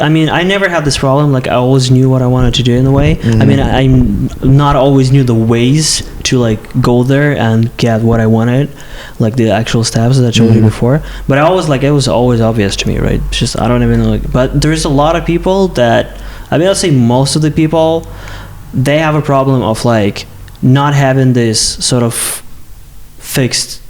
I mean, I never had this problem. Like, I always knew what I wanted to do in a way. I mean, I'm not always knew the ways to like go there and get what I wanted, like the actual steps that I told you before. But I always like, it was always obvious to me, right? It's just, I don't even know, like, but there's a lot of people that, I mean, I'll say most of the people, they have a problem of like not having this sort of fixed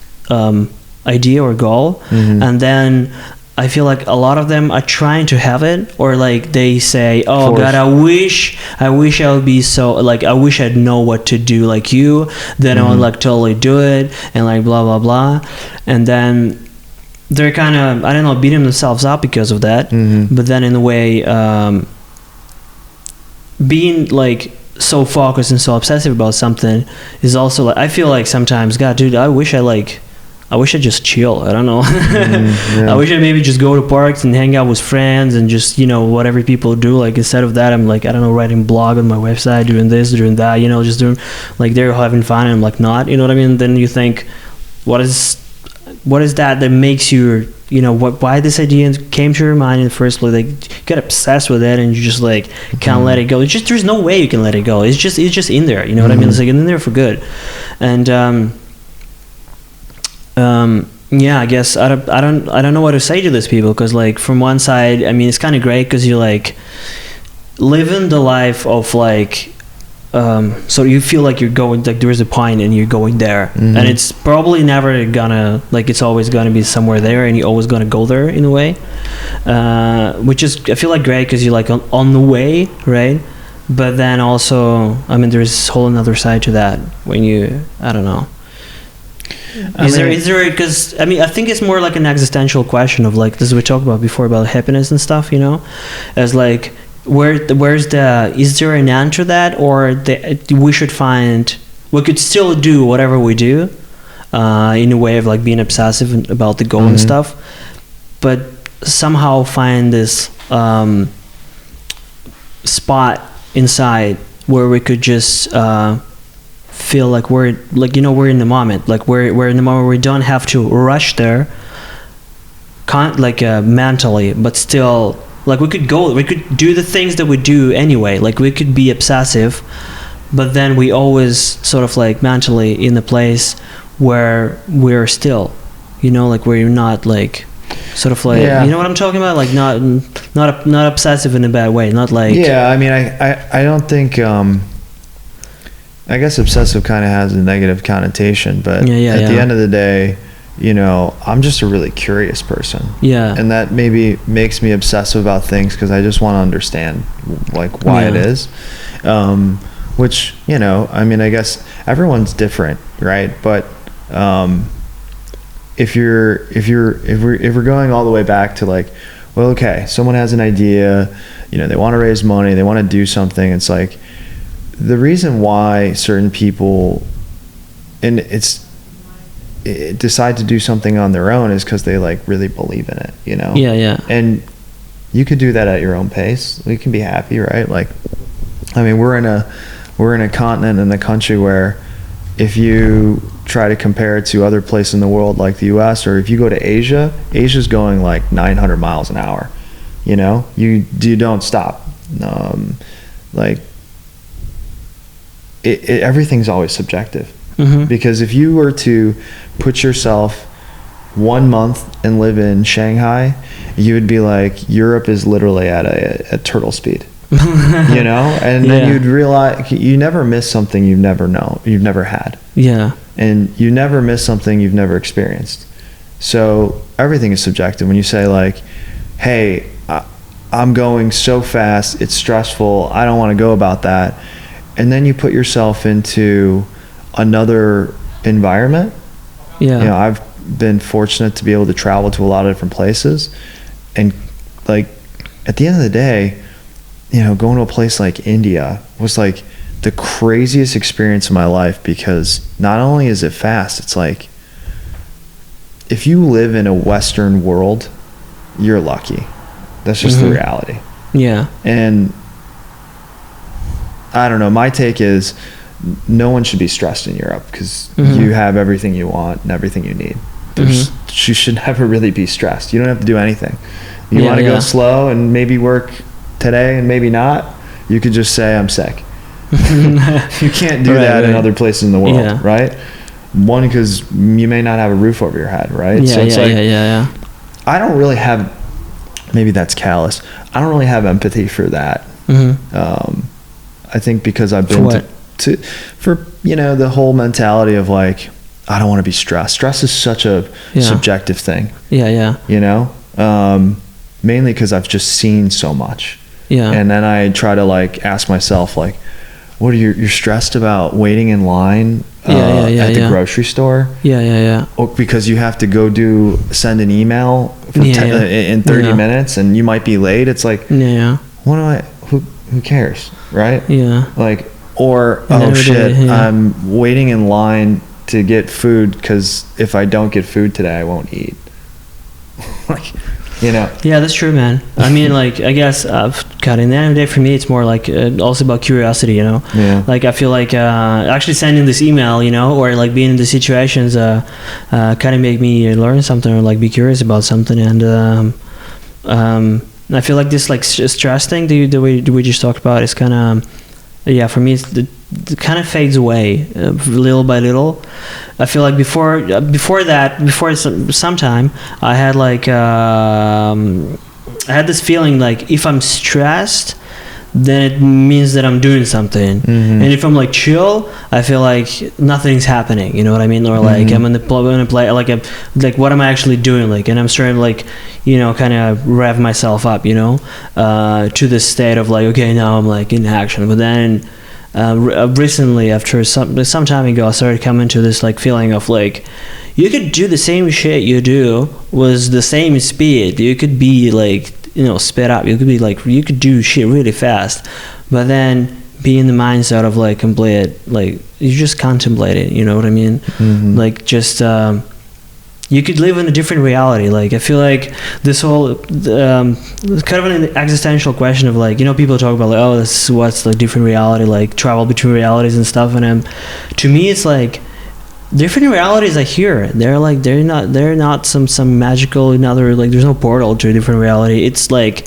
idea or goal, and then I feel like a lot of them are trying to have it, or like they say, oh God, I wish I would be so, like, I wish I'd know what to do like you, then I would like totally do it, and like blah blah blah. And then they're kind of, I don't know, beating themselves up because of that. But then in a way, being like so focused and so obsessive about something is also like, I feel like sometimes, God, dude, I wish I just chill. I don't know. I wish I maybe just go to parks and hang out with friends and just, you know, whatever people do. Like, instead of that, I'm like, I don't know, writing blog on my website, doing this, doing that, you know, just doing, like, they're having fun and I'm like, not, you know what I mean? Then you think, what is that makes you, you know, why this idea came to your mind in the first place? Like, you get obsessed with it and you just like can't let it go. It's just, there's no way you can let it go. It's just in there. You know what I mean? It's like in there for good. And yeah, I guess I don't know what to say to these people, because like from one side, I mean, it's kind of great because you're like living the life of like, so you feel like you're going, like there's a point and you're going there, and it's probably never gonna, like, it's always gonna be somewhere there and you're always gonna go there in a way, which is, I feel like, great because you're like on the way, right? But then also, I mean, there's a whole another side to that when you, I don't know. Is there, because I mean, I think it's more like an existential question of like, this we talked about before about happiness and stuff, you know, as like, is there an answer to that, or we should find, we could still do whatever we do in a way of like being obsessive about the goal and stuff, but somehow find this spot inside where we could just feel like we're, like, you know, we're in the moment, like we're in the moment where we don't have to rush there mentally, but still, like, we could do the things that we do anyway, like we could be obsessive, but then we always sort of like mentally in the place where we're still, you know, like we're not like sort of like, you know what I'm talking about, like not obsessive in a bad way, not like, I mean, I don't think I guess obsessive kind of has a negative connotation, but at the end of the day, you know, I'm just a really curious person. And that maybe makes me obsessive about things because I just want to understand like why it is. Which, you know, I mean, I guess everyone's different, right? But if we're going all the way back to like, well, okay, someone has an idea, you know, they want to raise money, they want to do something. It's like, the reason why certain people decide to do something on their own is because they like really believe in it, you know? And you could do that at your own pace. You can be happy, right? Like, I mean, we're in a continent and a country where if you try to compare it to other places in the world like the US, or if you go to Asia's going like 900 miles an hour, you know? You don't stop. Like, everything's always subjective, because if you were to put yourself 1 month and live in Shanghai, you would be like, Europe is literally at a turtle speed, you know? And then you'd realize you never miss something you've never had. And you never miss something you've never experienced. So everything is subjective. When you say like, hey, I'm going so fast, it's stressful, I don't want to go about that. And then you put yourself into another environment. You know, I've been fortunate to be able to travel to a lot of different places. And like, at the end of the day, you know, going to a place like India was like the craziest experience of my life, because not only is it fast, it's like, if you live in a Western world, you're lucky. That's just the reality. And I don't know, my take is no one should be stressed in Europe, because you have everything you want and everything you need. You should never really be stressed. You don't have to do anything. You want to yeah. go slow and maybe work today and maybe not, you could just say I'm sick. You can't do that in other places in the world, right? One, because you may not have a roof over your head, right? Yeah, so it's yeah. I don't really have, maybe that's callous, I don't really have empathy for that. I think because I've been for you know, the whole mentality of like, I don't want to be stressed. Stress is such a subjective thing. You know, mainly because I've just seen so much. And then I try to like ask myself like, what are you're stressed about waiting in line at the grocery store? Or because you have to go send an email for in 30 minutes and you might be late. It's like, who cares, right? Like, or oh shit, I'm waiting in line to get food because if I don't get food today, I won't eat. Like, you know. Yeah, that's true, man. I mean, like, I guess, God, in the end of the day, for me, it's more like also about curiosity, you know. Like, I feel like actually sending this email, you know, or like being in the situations, kind of make me learn something or like be curious about something. And I feel like this like stress thing, the way we just talked about, is kind of, for me, it kind of fades away little by little. I feel like before some time, I had like I had this feeling like if I'm stressed, then it means that I'm doing something. And if I'm like chill, I feel like nothing's happening, you know what I mean? Or like I'm in the play like what am I actually doing, like, and I'm starting to like, you know, kind of rev myself up, you know, to this state of like, okay, now I'm like in action. But then recently, after some time ago, I started coming to this like feeling of like, you could do the same shit you do with the same speed. You could be like, you know, sped up. You could be like, you could do shit really fast, but then be in the mindset of like complete, like you just contemplate it. You know what I mean? Like just you could live in a different reality. Like I feel like this whole kind of an existential question of like, you know, people talk about like, oh, this is what's like different reality, like travel between realities and stuff. And to me, it's like different realities are here. They're like they're not some magical another, like there's no portal to a different reality. It's like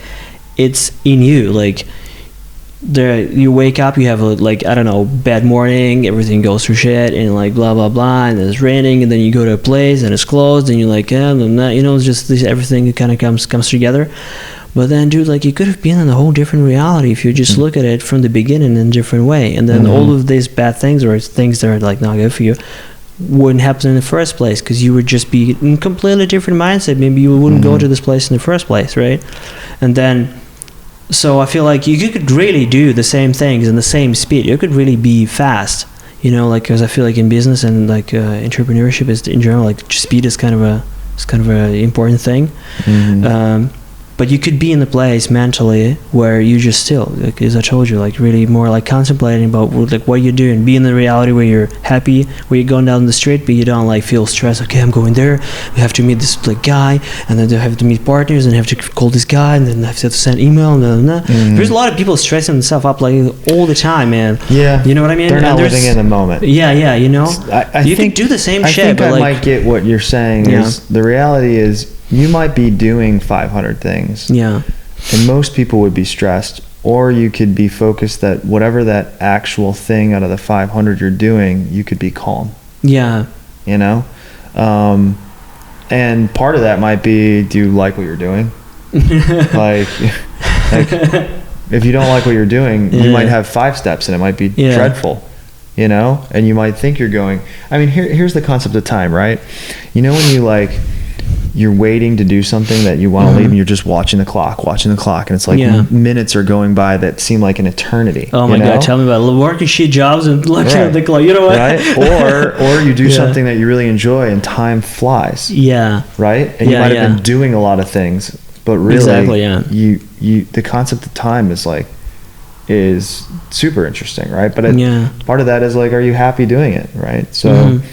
it's in you. Like there, you wake up, you have a like, I don't know, bad morning, everything goes through shit and like blah blah blah, and it's raining, and then you go to a place and it's closed and you're like, yeah, you know, it's just this, everything kind of comes together. But then, dude, like you could have been in a whole different reality if you just look at it from the beginning in a different way, and then all of these bad things or things that are like not good for you wouldn't happen in the first place, because you would just be in completely different mindset. Maybe you wouldn't go to this place in the first place, right? And then, so I feel like you could really do the same things in the same speed. You could really be fast, you know, like, because I feel like in business and like entrepreneurship is in general, like speed is kind of a important thing. But you could be in the place mentally where you just still, like, as I told you, like really more like contemplating about like what you're doing. Be in the reality where you're happy, where you're going down the street, but you don't like feel stressed. Okay, I'm going there. We have to meet this like guy, and then they have to meet partners, and have to call this guy, and then have to send email. And there's a lot of people stressing themselves up like all the time, man. Yeah, you know what I mean. They're not living in the moment. Yeah, you know. You can do the same shit. I think but I like, might get what you're saying. Is the reality is, you might be doing 500 things. Yeah. And most people would be stressed. Or you could be focused that whatever that actual thing out of the 500 you're doing, you could be calm. Yeah. You know? And part of that might be, do you like what you're doing? like if you don't like what you're doing, you might have 5 steps and it might be dreadful. You know? And you might think you're going... I mean, here's the concept of time, right? You know when you like... you're waiting to do something that you want to leave, and you're just watching the clock, and it's like minutes are going by that seem like an eternity. Oh my God, tell me about it. Working shit jobs and looking at the clock, you know what? Right? Or you do something that you really enjoy and time flies. Yeah. Right? And you might have been doing a lot of things, but really you the concept of time is super interesting, right? But part of that is like, are you happy doing it, right? So